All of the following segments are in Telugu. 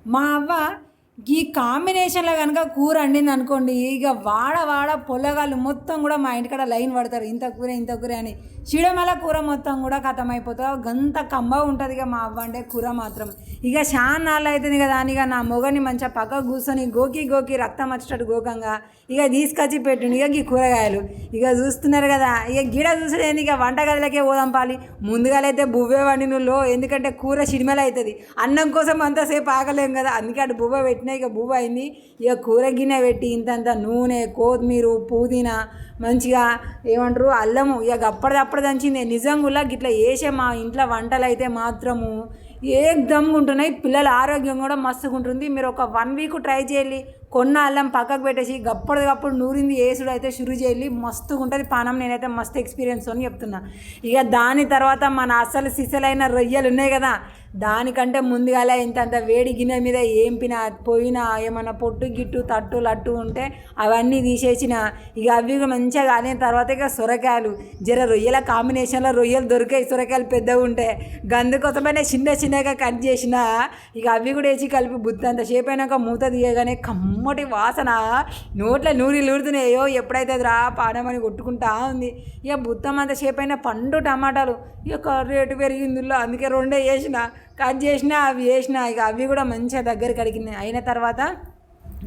మా అవ్వ ఈ కాంబినేషన్లో కనుక కూర వండింది అనుకోండి, ఇక వాడ పొల్లగాళ్ళు మొత్తం కూడా మా ఇంటికాడ లైన్ పడతారు, ఇంత కూర అని. చిడమల కూర మొత్తం కూడా ఖతం అయిపోతుంది, గంత కంబ ఉంటుంది ఇక మా అవ్వ అంటే కూర మాత్రం. ఇక చాలా నాళ్ళు అవుతుంది కదా అని ఇక నా మొగని మంచిగా పక్కకు కూర్చొని గోకి రక్తం వచ్చేటట్టు గోకంగా ఇక తీసుకొచ్చి పెట్టిండు ఇక ఈ కూరగాయలు. ఇక చూస్తున్నారు కదా, ఇక గిడ చూసేది ఇక వంటగదిలోకే పోదంపాలి. ముందుగాలైతే బువ్వే వండినుల్లో, ఎందుకంటే కూర చిడిమల అవుతుంది, అన్నం కోసం అంతసేపు ఆగలేం కదా, అందుకే అటు బువ్వ పెట్టిన ఇక బువ్వ అయింది. ఇక కూర గిన్నె పెట్టి ఇంతంత నూనె, కొత్తిమీర, పుదీనా, మంచిగా ఏమంటారు అల్లము, ఇక అప్పటిదప్పుడు దంచింది. నిజంగా గిట్లా వేసే మా ఇంట్లో వంటలు అయితే మాత్రము ఏకదమ్గా ఉంటున్నాయి, పిల్లల ఆరోగ్యం కూడా మస్తుగా ఉంటుంది. మీరు ఒక 1 వీక్ ట్రై చేయాలి, కొన్న అల్లం పక్కకు పెట్టేసి గప్పటికప్పుడు నూరింది ఏసుడు అయితే షురు చేయాలి, మస్తుగా ఉంటుంది పానం. నేనైతే మస్తు ఎక్స్పీరియన్స్ అని చెప్తున్నా. ఇక దాని తర్వాత మన అసలు సిసలైన రొయ్యలు ఉన్నాయి కదా, దానికంటే ముందుగాల ఇంతంత వేడి గిన్నె మీద ఏంపిన పోయినా ఏమన్నా పొట్టు గిట్టు తట్టు లట్టు ఉంటే అవన్నీ తీసేసిన. ఇక అవి మంచిగా కాలిన తర్వాత ఇక సొరకాయలు, జర రొయ్యల కాంబినేషన్లో రొయ్యలు దొరికాయి, సొరకాయలు పెద్దగా ఉంటాయి, గందుకోసమైనా చిన్నగా కట్ చేసిన. ఇక అవి కూడా వేసి కలిపి బుత్తంత సేపు అయినాక మూత తీయగానే కమ్మటి వాసన, నోట్లో నూనెలు ఊరుతున్నాయో ఎప్పుడైతే అది రా పాడమని కొట్టుకుంటా ఉంది. ఇక బుత్తం అంత సేపు అయినా పండు టమాటాలు ఇక రేటు పెరిగిందిలో, అందుకే 2 వేసిన, కట్ చేసిన, అవి వేసిన. ఇక అవి కూడా మంచిగా దగ్గర కడిగినాయి. అయిన తర్వాత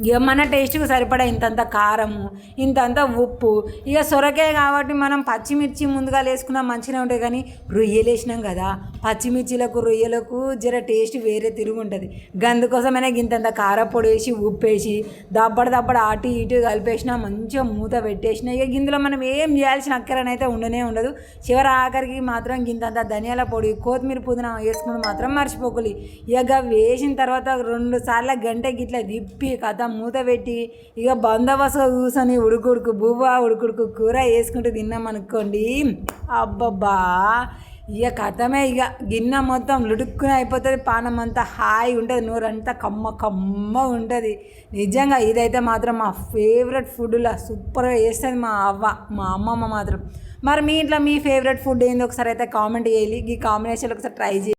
ఇక మన టేస్ట్కి సరిపడా ఇంతంత కారము, ఇంతంత ఉప్పు. ఇక సొరకాయ కాబట్టి మనం పచ్చిమిర్చి ముందుగా వేసుకున్నా మంచిగా ఉంటాయి, కానీ రొయ్యలు వేసినాం కదా, పచ్చిమిర్చిలకు రొయ్యలకు జర టేస్ట్ వేరే తిరుగు ఉంటుంది. గందుకోసమైనా ఇంతంత కారపొడి వేసి ఉప్పు వేసి దప్పడ అటు ఇటు కలిపేసిన, మంచిగా మూత పెట్టేసిన. ఇక ఇందులో మనం ఏం చేయాల్సిన అక్కరనైతే ఉండనే ఉండదు. చివరి ఆఖరికి మాత్రం ఇంతంత ధనియాల పొడి, కొత్తిమీర, పుదీనా వేసుకుని మాత్రం మర్చిపోకలి. ఇక వేసిన తర్వాత 2 సార్లు గంట గిట్ల తిప్పి కథ మూత పెట్టి ఇక బందోబస్తుగా కూర్చొని ఉడుకుడుకు కూర వేసుకుంటూ తిన్నాం అనుకోండి, అబ్బబ్బా ఇక కథమే. ఇక గిన్నె మొత్తం లుడుక్కుని అయిపోతుంది, పానం అంతా హాయి ఉంటుంది, నోరంతా కమ్మ ఉంటుంది. నిజంగా ఇదైతే మాత్రం మా ఫేవరెట్ ఫుడ్లా సూపర్గా చేస్తుంది మా అమ్మమ్మ మాత్రం. మరి మీ ఇంట్లో మీ ఫేవరెట్ ఫుడ్ ఏంది ఒకసారి అయితే కామెంట్ చేయాలి, ఈ కాంబినేషన్లో ఒకసారి ట్రై చేయాలి.